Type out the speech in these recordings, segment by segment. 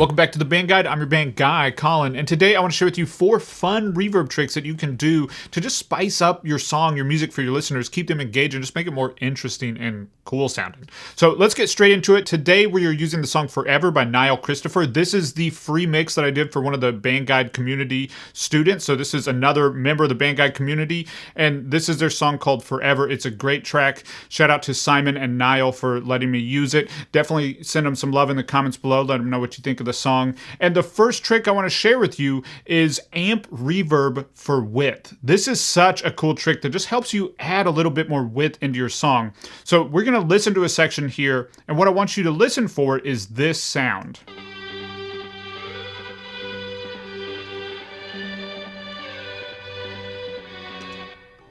Welcome back to the Band Guide. I'm your band guy, Colin, and today I want to share with you 4 fun reverb tricks that you can do to just spice up your song, your music for your listeners, keep them engaged, and just make it more interesting and cool sounding. So let's get straight into it. Today we are using the song Forever by Niall Christopher. This is the free mix that I did for one of the Band Guide community students. So this is another member of the Band Guide community, and this is their song called Forever. It's a great track. Shout out to Simon and Niall for letting me use it. Definitely send them some love in the comments below. Let them know what you think of the song. And the first trick I want to share with you is amp reverb for width. This is such a cool trick that just helps you add a little bit more width into your song. So we're going to listen to a section here, and what I want you to listen for is this sound.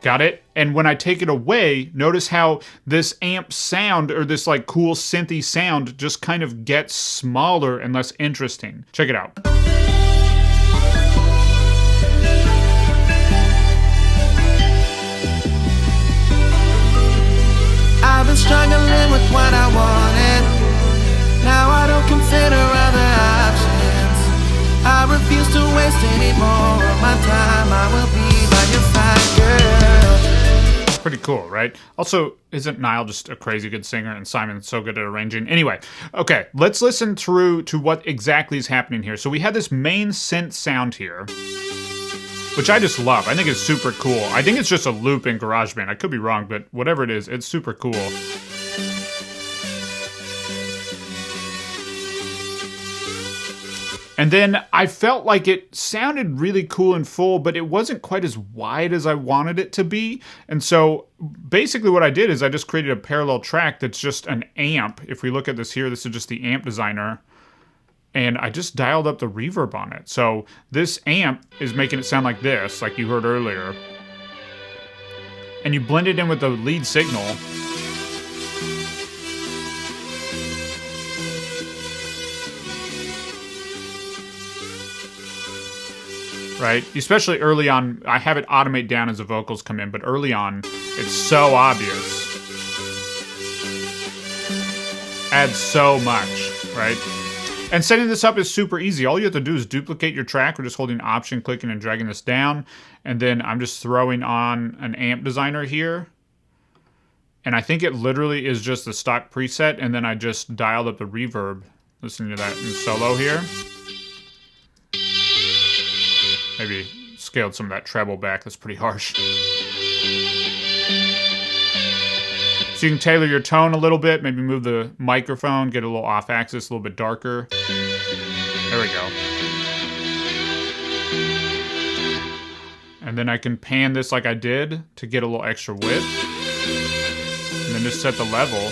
Got it? And when I take it away, notice how this amp sound, or this like cool synthy sound, just kind of gets smaller and less interesting. Check it out. I've been struggling with what I wanted. Now I don't consider other options. I refuse to waste any more of my time. I will be by your side, girl. Pretty cool, right? Also, isn't Niall just a crazy good singer, and Simon's so good at arranging? Anyway, okay, let's listen through to what exactly is happening here. So we have this main synth sound here, which I just love. I think it's super cool. I think it's just a loop in GarageBand. I could be wrong, but whatever it is, it's super cool. And then I felt like it sounded really cool and full, but it wasn't quite as wide as I wanted it to be. And so basically what I did is I just created a parallel track that's just an amp. If we look at this here, this is just the amp designer. And I just dialed up the reverb on it. So this amp is making it sound like this, like you heard earlier. And you blend it in with the lead signal. Right? Especially early on, I have it automate down as the vocals come in, but early on, it's so obvious. Adds so much, right? And setting this up is super easy. All you have to do is duplicate your track. We're just holding Option, clicking, and dragging this down. And then I'm just throwing on an amp designer here. And I think it literally is just the stock preset, and then I just dialed up the reverb. Listening to that in solo here. Maybe scaled some of that treble back. That's pretty harsh. So you can tailor your tone a little bit. Maybe move the microphone, get a little off axis, a little bit darker. There we go. And then I can pan this like I did to get a little extra width. And then just set the level.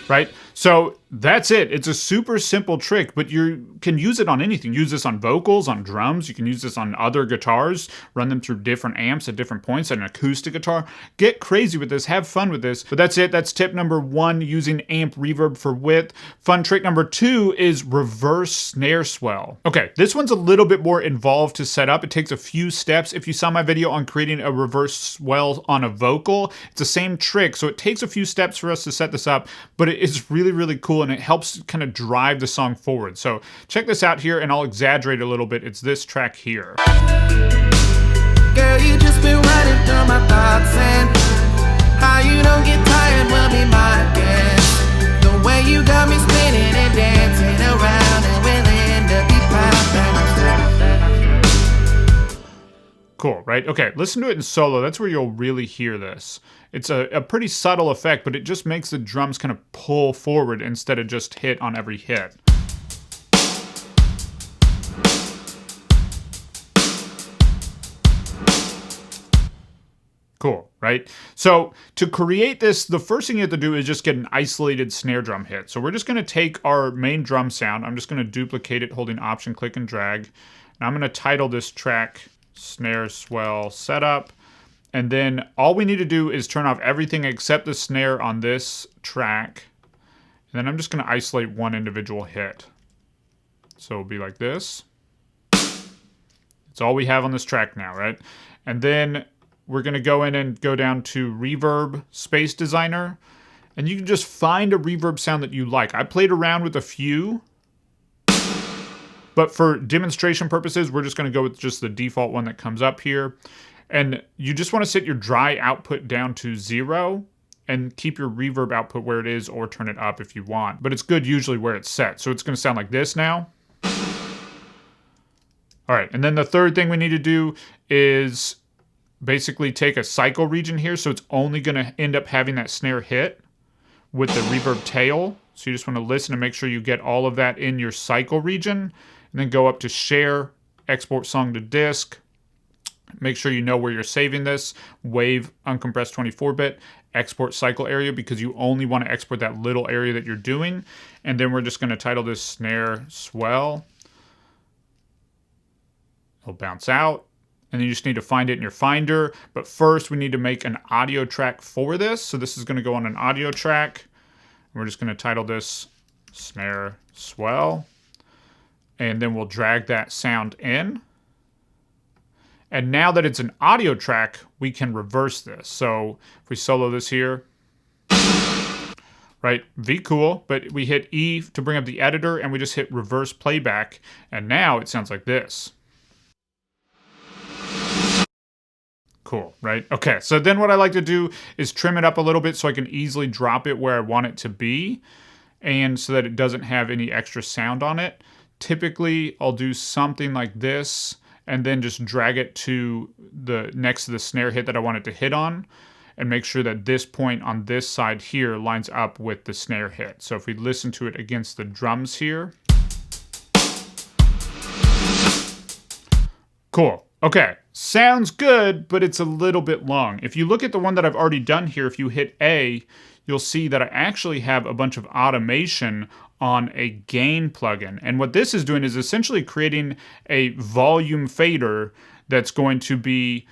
Right? So that's it. It's a super simple trick, but you can use it on anything. Use this on vocals, on drums. You can use this on other guitars. Run them through different amps at different points, an acoustic guitar. Get crazy with this. Have fun with this. But that's it. That's tip number 1, using amp reverb for width. Fun trick number 2 is reverse snare swell. Okay, this one's a little bit more involved to set up. It takes a few steps. If you saw my video on creating a reverse swell on a vocal, it's the same trick. So it takes a few steps for us to set this up, but it is really cool, and it helps kind of drive the song forward. So check this out here, and I'll exaggerate a little bit. It's this track here. Girl, you just been running through my thoughts, and how you don't get tired will be my guess. The way you got me spinning and dancing around, and we'll end up be Cool, right? Okay, listen to it in solo. That's where you'll really hear this. It's a pretty subtle effect, but it just makes the drums kind of pull forward instead of just hit on every hit. Cool, right? So to create this, the first thing you have to do is just get an isolated snare drum hit. So we're just going to take our main drum sound. I'm just going to duplicate it, holding Option, click, and drag. And I'm going to title this track Snare Swell Setup. And then all we need to do is turn off everything except the snare on this track. And then I'm just going to isolate one individual hit. So it'll be like this. It's all we have on this track now, right? And then we're going to go in and go down to Reverb Space Designer. And you can just find a reverb sound that you like. I played around with a few. But for demonstration purposes, we're just going to go with just the default one that comes up here. And you just want to set your dry output down to 0 and keep your reverb output where it is, or turn it up if you want. But it's good usually where it's set. So it's going to sound like this now. All right, and then the third thing we need to do is basically take a cycle region here. So it's only going to end up having that snare hit with the reverb tail. So you just want to listen and make sure you get all of that in your cycle region. And then go up to share, export song to disk. Make sure you know where you're saving this. Wave uncompressed 24-bit. Export cycle area, because you only want to export that little area that you're doing. And then we're just going to title this Snare Swell. It'll bounce out. And then you just need to find it in your Finder. But first, we need to make an audio track for this. So this is going to go on an audio track. We're just going to title this Snare Swell. And then we'll drag that sound in. And now that it's an audio track, we can reverse this. So if we solo this here, right, V cool, but we hit E to bring up the editor, and we just hit reverse playback. And now it sounds like this. Cool, right? Okay, so then what I like to do is trim it up a little bit so I can easily drop it where I want it to be, and so that it doesn't have any extra sound on it. Typically, I'll do something like this, and then just drag it to the next to the snare hit that I want it to hit on, and make sure that this point on this side here lines up with the snare hit. So if we listen to it against the drums here. Cool. Okay, sounds good, but it's a little bit long. If you look at the one that I've already done here, if you hit A, you'll see that I actually have a bunch of automation on a gain plugin. And what this is doing is essentially creating a volume fader that's going to be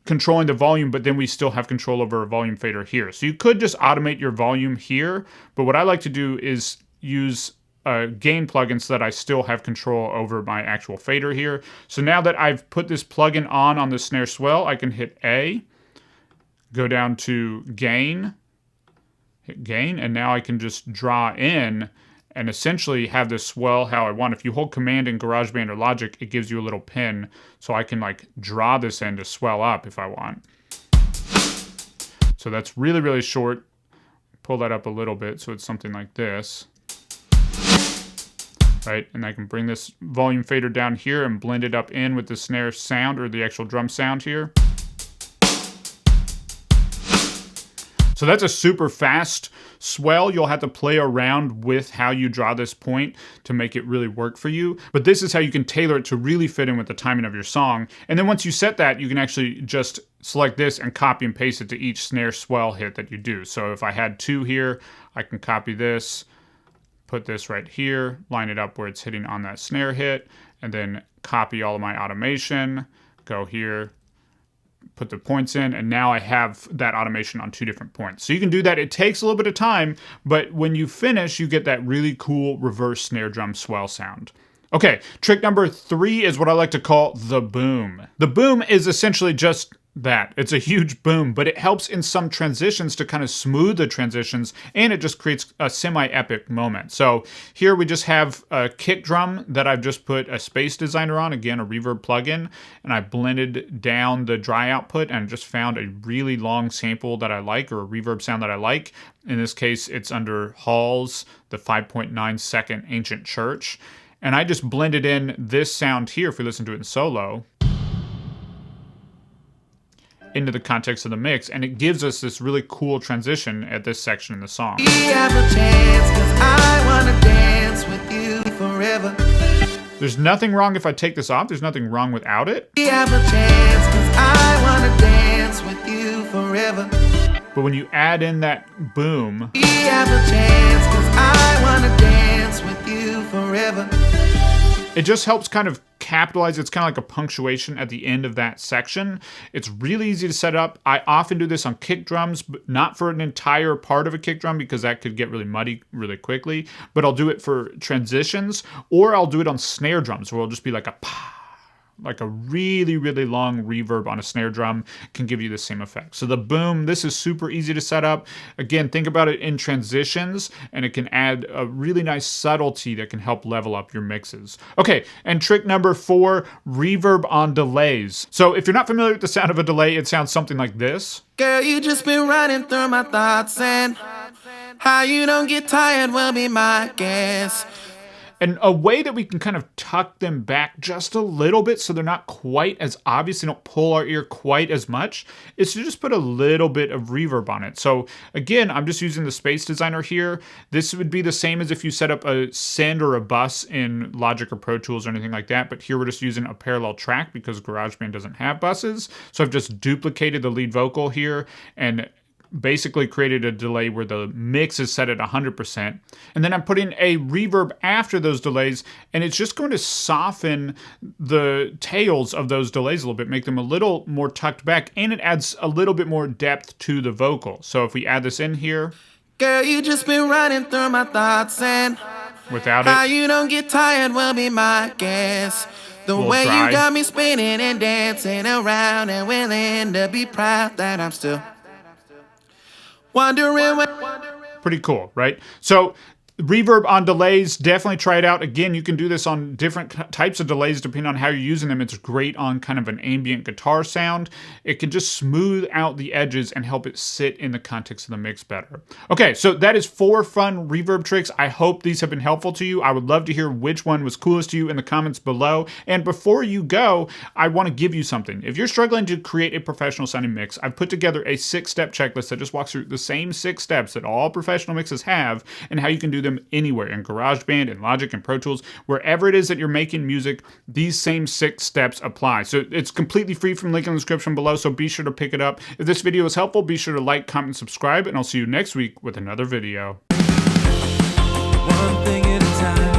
controlling the volume, but then we still have control over a volume fader here. So you could just automate your volume here, but what I like to do is use a gain plugin so that I still have control over my actual fader here. So now that I've put this plugin on the Snare Swell, I can hit A, go down to gain, hit gain, and now I can just draw in and essentially have this swell how I want. If you hold Command in GarageBand or Logic, it gives you a little pin, so I can like draw this in to swell up if I want. So that's really, really short. Pull that up a little bit so it's something like this. Right, and I can bring this volume fader down here and blend it up in with the snare sound, or the actual drum sound here. So that's a super fast swell. You'll have to play around with how you draw this point to make it really work for you. But this is how you can tailor it to really fit in with the timing of your song. And then once you set that, you can actually just select this and copy and paste it to each snare swell hit that you do. So if I had 2 here, I can copy this, put this right here, line it up where it's hitting on that snare hit, and then copy all of my automation, go here, put the points in, and now I have that automation on 2 different points. So you can do that. It takes a little bit of time, but when you finish, you get that really cool reverse snare drum swell sound. Okay, trick number 3 is what I like to call the boom. The boom is essentially just that. It's a huge boom, but it helps in some transitions to kind of smooth the transitions, and it just creates a semi-epic moment. So here we just have a kick drum that I've just put a space designer on, again, a reverb plugin, and I blended down the dry output and just found a really long sample that I like, or a reverb sound that I like. In this case, it's under Hall's, the 5.9 second Ancient Church. And I just blended in this sound here, if we listen to it in solo, into the context of the mix, and it gives us this really cool transition at this section in the song. We have a chance, 'cause I wanna dance with you forever. There's nothing wrong if I take this off. There's nothing wrong without it. We have a chance, 'cause I wanna dance with you forever. But when you add in that boom, We have a chance, 'cause I wanna dance with you forever. it just helps kind of capitalize. It's kind of like a punctuation at the end of that section. It's really easy to set up. I often do this on kick drums, but not for an entire part of a kick drum, because that could get really muddy really quickly. But I'll do it for transitions, or I'll do it on snare drums, where it'll just be like a pa, like a really, really long reverb on a snare drum can give you the same effect. So the boom, this is super easy to set up. Again, think about it in transitions, and it can add a really nice subtlety that can help level up your mixes. Okay, and trick number 4, reverb on delays. So if you're not familiar with the sound of a delay, it sounds something like this. Girl, you just been running through my thoughts, and how you don't get tired will be my guess. And a way that we can kind of tuck them back just a little bit so they're not quite as obvious, they don't pull our ear quite as much, is to just put a little bit of reverb on it. So again, I'm just using the Space Designer here. This would be the same as if you set up a send or a bus in Logic or Pro Tools or anything like that, but here we're just using a parallel track because GarageBand doesn't have buses. So I've just duplicated the lead vocal here and basically created a delay where the mix is set at 100%. And then I'm putting a reverb after those delays, and it's just going to soften the tails of those delays a little bit, make them a little more tucked back, and it adds a little bit more depth to the vocal. So if we add this in here. Girl, you just been running through my thoughts, and without how it, you don't get tired will be my guess. The way dry. You got me spinning and dancing around, and willing to be proud that I'm still wondering when. Pretty cool, right? So reverb on delays, definitely try it out. Again, you can do this on different types of delays depending on how you're using them. It's great on kind of an ambient guitar sound. It can just smooth out the edges and help it sit in the context of the mix better. Okay, so that is 4 fun reverb tricks. I hope these have been helpful to you. I would love to hear which one was coolest to you in the comments below. And before you go, I want to give you something. If you're struggling to create a professional sounding mix, I've put together a 6-step checklist that just walks through the same 6 steps that all professional mixes have and how you can do them anywhere in GarageBand and Logic and Pro Tools. Wherever it is that you're making music, these same 6 steps apply. So it's completely free from link in the description below, so be sure to pick it up. If this video was helpful, be sure to like, comment, and subscribe, and I'll see you next week with another video. One thing at a time.